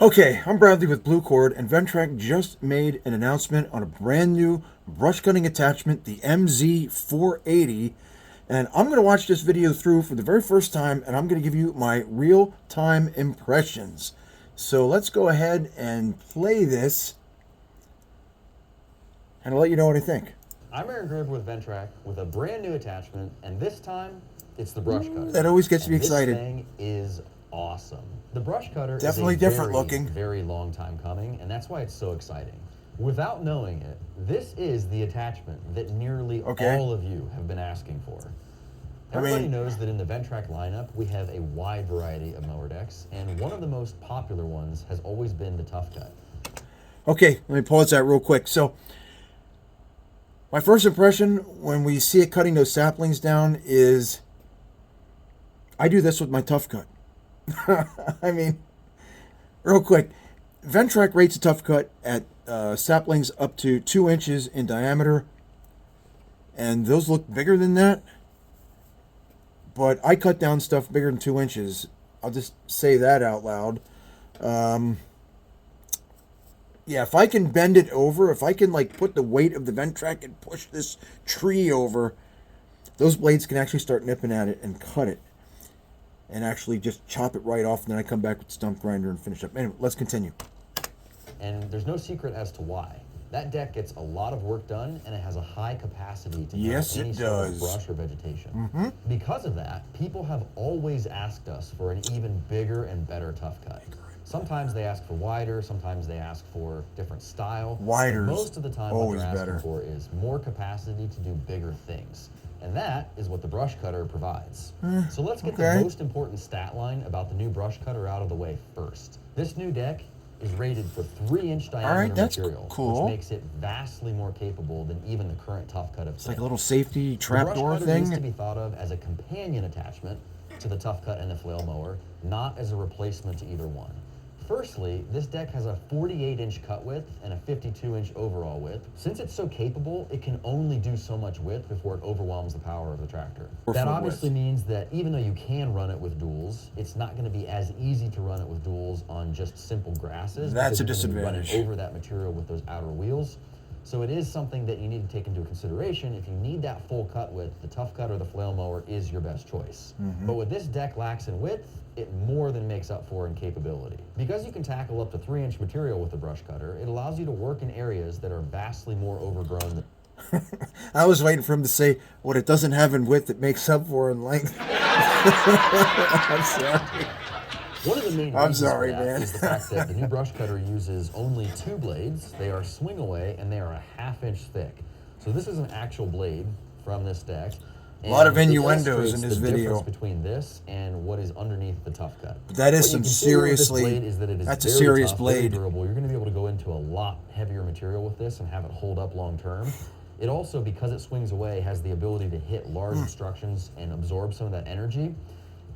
Okay, I'm Bradley with Blue Cord, and Ventrac just made an announcement on a brand new brush cutting attachment, the MZ480. And I'm going to watch this video through for the very first time, and I'm going to give you my real time impressions. So let's go ahead and play this, and I'll let you know what I think. I'm Aaron Graver with Ventrac with a brand new attachment, and this time it's the brush cutter. That always gets me And excited. This thing is awesome. The brush cutter Definitely is a different very, looking. very long time coming, and that's why it's so exciting. Without knowing it, this is the attachment that nearly all of you have been asking for. Everybody knows that in the Ventrac lineup, we have a wide variety of mower decks, and one of the most popular ones has always been the Tough Cut. Okay, let me pause that real quick. So, my first impression when we see it cutting those saplings down is I do this with my Tough Cut. I mean, real quick, Ventrac rates a Tough Cut at saplings up to 2 inches in diameter, and those look bigger than that. But I cut down stuff bigger than 2 inches. I'll just say that out loud. Yeah, if I can bend it over, if I can like put the weight of the Ventrac and push this tree over, those blades can actually start nipping at it and cut it. And actually just chop it right off, and then I come back with the stump grinder and finish up. Anyway, let's continue. And there's no secret as to why. That deck gets a lot of work done, and it has a high capacity to handle any sort of brush or vegetation. Because of that, people have always asked us for an even bigger and better Tough Cut. Sometimes they ask for wider, sometimes they ask for different style. Wider's Most of the time what always they're asking better. for is more capacity to do bigger things. And that is what the brush cutter provides. So let's get the most important stat line about the new brush cutter out of the way first. This new deck is rated for 3-inch diameter material, which makes it vastly more capable than even the current Tough Cut of today. It's like a little safety trapdoor thing. The brush cutter needs to be thought of as a companion attachment to the Tough Cut and the flail mower, not as a replacement to either one. Firstly, this deck has a 48-inch cut width and a 52-inch overall width. Since it's so capable, it can only do so much width before it overwhelms the power of the tractor. That obviously means that even though you can run it with duals, it's not going to be as easy to run it with duals on just simple grasses. That's a because you're gonna be disadvantage. running over that material with those outer wheels. So it is something that you need to take into consideration. If you need that full cut width, the Tough Cut or the flail mower is your best choice. But what this deck lacks in width, it more than makes up for in capability. Because you can tackle up to 3-inch material with the brush cutter, it allows you to work in areas that are vastly more overgrown than I was waiting for him to say what it doesn't have in width, it makes up for in length. I'm sorry. One of the main I'm reasons sorry, for that man. is the fact that the new brush cutter uses only 2 blades. They are swing away and they are a 1/2 inch thick. So this is an actual blade from this deck. A lot of And it innuendos illustrates in this the video. difference between this and what is underneath the Tough Cut. That is What you some can see with this seriously, blade is that it is that's a very serious tough, very blade. durable. You're going to be able to go into a lot heavier material with this and have it hold up long term. It also, because it swings away, has the ability to hit large obstructions and absorb some of that energy.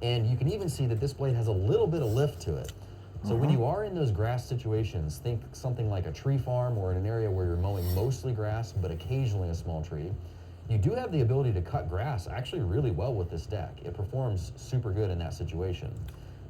And you can even see that this blade has a little bit of lift to it. So when you are in those grass situations, think something like a tree farm or in an area where you're mowing mostly grass, but occasionally a small tree, you do have the ability to cut grass actually really well with this deck. It performs super good in that situation.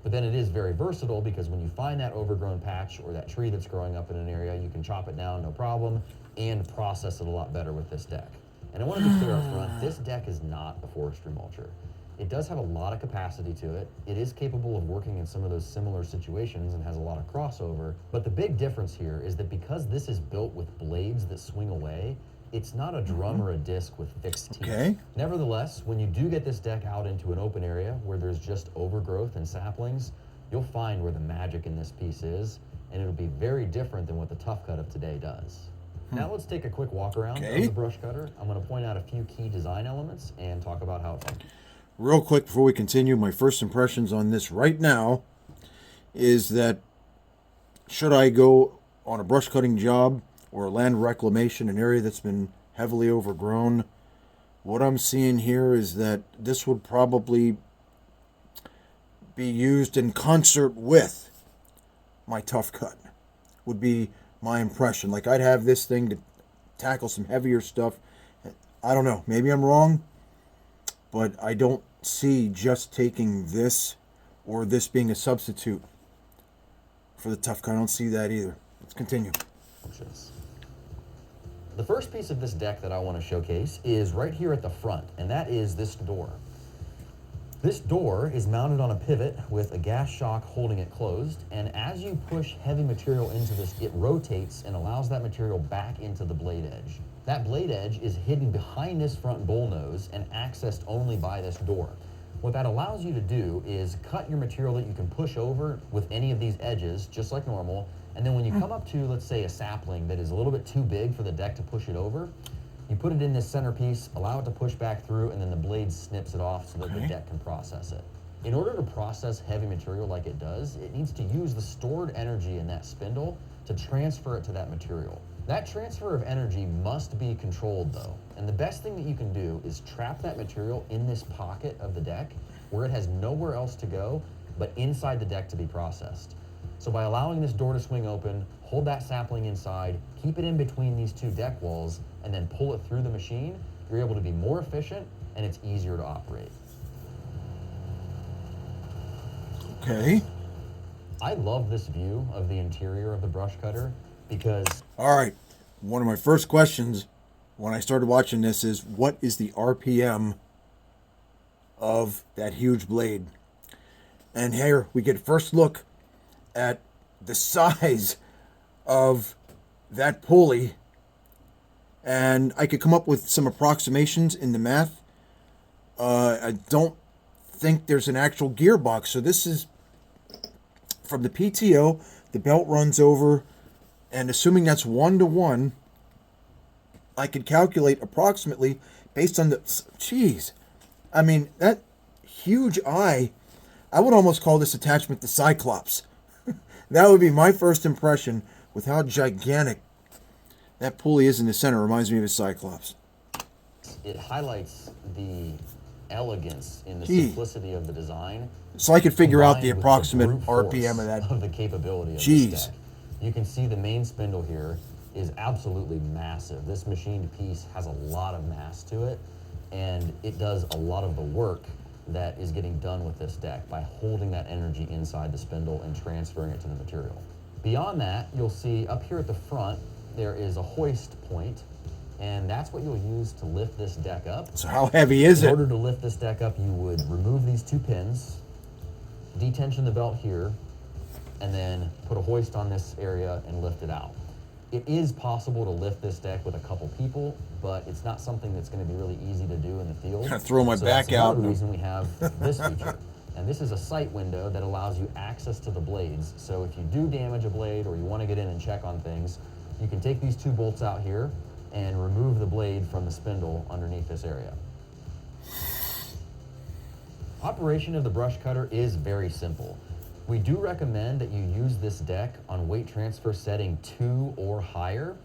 But then it is very versatile because when you find that overgrown patch or that tree that's growing up in an area, you can chop it down, no problem, and process it a lot better with this deck. And I want to be clear up front, this deck is not a forestry mulcher. It does have a lot of capacity to it. It is capable of working in some of those similar situations and has a lot of crossover. But the big difference here is that because this is built with blades that swing away, it's not a drum or a disc with fixed teeth. Nevertheless, when you do get this deck out into an open area where there's just overgrowth and saplings, you'll find where the magic in this piece is, and it'll be very different than what the Tough Cut of today does. Now let's take a quick walk around of the brush cutter. I'm going to point out a few key design elements and talk about how it functions. Real quick before we continue, my first impressions on this right now is that should I go on a brush cutting job or a land reclamation, an area that's been heavily overgrown, what I'm seeing here is that this would probably be used in concert with my Tough Cut, would be my impression. Like I'd have this thing to tackle some heavier stuff. I don't know, maybe I'm wrong, but I don't see just taking this or this being a substitute for the tough cut. I don't see that either. Let's continue. The first piece of this deck that I want to showcase is right here at the front, and that is this door. This door is mounted on a pivot with a gas shock holding it closed, and as you push heavy material into this, it rotates and allows that material back into the blade edge. That blade edge is hidden behind this front bull nose and accessed only by this door. What that allows you to do is cut your material that you can push over with any of these edges, just like normal, and then when you come up to, let's say, a sapling that is a little bit too big for the deck to push it over, you put it in this centerpiece, allow it to push back through, and then the blade snips it off so that the deck can process it. In order to process heavy material like it does, it needs to use the stored energy in that spindle to transfer it to that material. That transfer of energy must be controlled though, and the best thing that you can do is trap that material in this pocket of the deck where it has nowhere else to go but inside the deck to be processed. So by allowing this door to swing open, hold that sapling inside, keep it in between these two deck walls, and then pull it through the machine, you're able to be more efficient and it's easier to operate. Okay. I love this view of the interior of the brush cutter because... All right. One of my first questions when I started watching this is, what is the RPM of that huge blade? And here we get a first look at the size of that pulley, and I could come up with some approximations in the math. I don't think there's an actual gearbox, so this is from the PTO. The belt runs over, and assuming that's 1-to-1, I could calculate approximately based on the... Jeez. I mean, that huge eye, I would almost call this attachment the Cyclops. That would be my first impression with how gigantic that pulley is in the center. Reminds me of a Cyclops. It highlights the elegance in the simplicity of the design. So I could figure out the combined with approximate brute force RPM of that. Of the capability of Jeez. this deck. You can see the main spindle here is absolutely massive. This machined piece has a lot of mass to it, and it does a lot of the work that is getting done with this deck by holding that energy inside the spindle and transferring it to the material. Beyond that, you'll see up here at the front, there is a hoist point, and that's what you'll use to lift this deck up. So how heavy is it? In order to lift this deck up, you would remove these two pins, detension the belt here, and then put a hoist on this area and lift it out. It is possible to lift this deck with a couple people, but it's not something that's going to be really easy to do in the field. I throw my back that's out. That's the reason we have this feature. And this is a sight window that allows you access to the blades. So if you do damage a blade or you want to get in and check on things, you can take these two bolts out here and remove the blade from the spindle underneath this area. Operation of the brush cutter is very simple. We do recommend that you use this deck on weight transfer setting 2 or higher.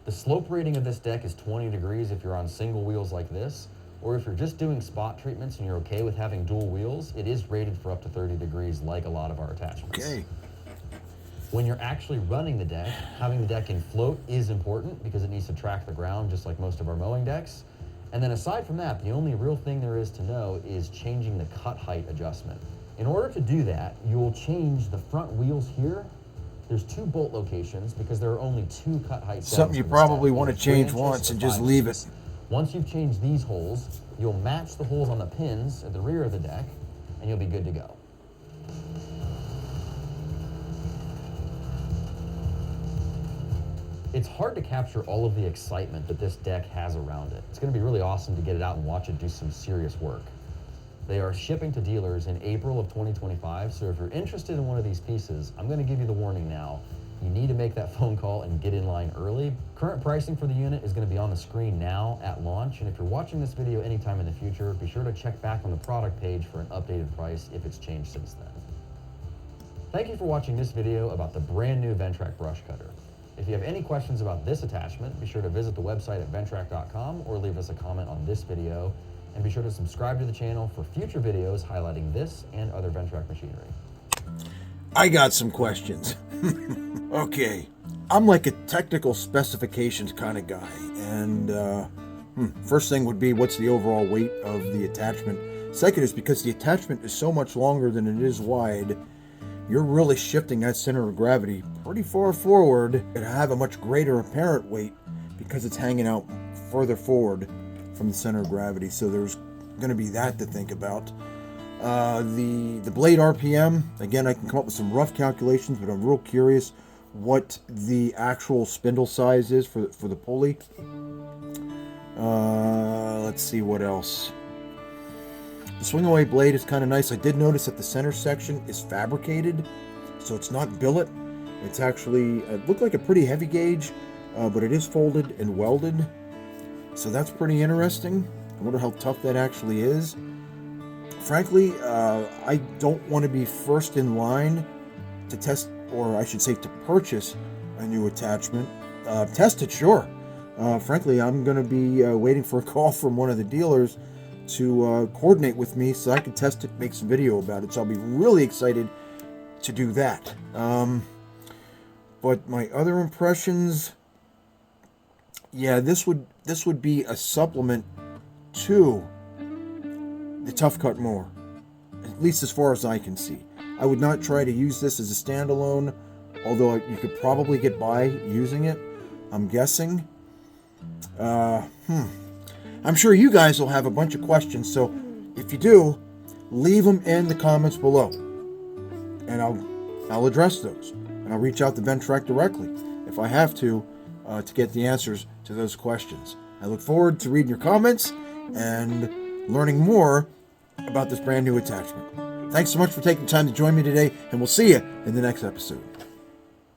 The slope rating of this deck is 20 degrees if you're on single wheels like this, or if you're just doing spot treatments and you're okay with having dual wheels, it is rated for up to 30 degrees like a lot of our attachments. Okay. When you're actually running the deck, having the deck in float is important because it needs to track the ground just like most of our mowing decks. And then aside from that, the only real thing there is to know is changing the cut height adjustment. In order to do that, you'll change the front wheels here. There's 2 bolt locations because there are only 2 cut height settings. Something you probably want to change once and just leave it. Once you've changed these holes, you'll match the holes on the pins at the rear of the deck, and you'll be good to go. It's hard to capture all of the excitement that this deck has around it. It's going to be really awesome to get it out and watch it do some serious work. They are shipping to dealers in April of 2025, so if you're interested in one of these pieces, I'm going to give you the warning now. You need to make that phone call and get in line early. Current pricing for the unit is going to be on the screen now at launch, and if you're watching this video anytime in the future, be sure to check back on the product page for an updated price if it's changed since then. Thank you for watching this video about the brand new Ventrac brush cutter. If you have any questions about this attachment, be sure to visit the website at ventrac.com or leave us a comment on this video. And be sure to subscribe to the channel for future videos highlighting this and other Ventrac machinery. I got some questions. Okay, I'm like a technical specifications kind of guy, and first thing would be, what's the overall weight of the attachment? Second is, because the attachment is so much longer than it is wide, you're really shifting that center of gravity pretty far forward and have a much greater apparent weight because it's hanging out further forward from the center of gravity. So there's going to be that to think about. The blade RPM, again, I can come up with some rough calculations, but I'm real curious what the actual spindle size is for the pulley. Let's see what else. The swing away blade is kind of nice. I did notice that the center section is fabricated, so it's not billet. It's actually, it looked like a pretty heavy gauge, but it is folded and welded. So that's pretty interesting. I wonder how tough that actually is. Frankly, I don't want to be first in line to test, or I should say to purchase a new attachment. Test it, sure. Frankly, I'm going to be waiting for a call from one of the dealers to coordinate with me so I can test it, make some video about it. So I'll be really excited to do that. But my other impressions, yeah, this would be a supplement to the Tough Cut mower, at least as far as I can see. I would not try to use this as a standalone, although you could probably get by using it, I'm guessing. I'm sure you guys will have a bunch of questions, so if you do, leave them in the comments below, and I'll address those, and I'll reach out to Ventrac directly if I have to get the answers to those questions. I look forward to reading your comments and learning more about this brand new attachment. Thanks so much for taking time to join me today, and we'll see you in the next episode.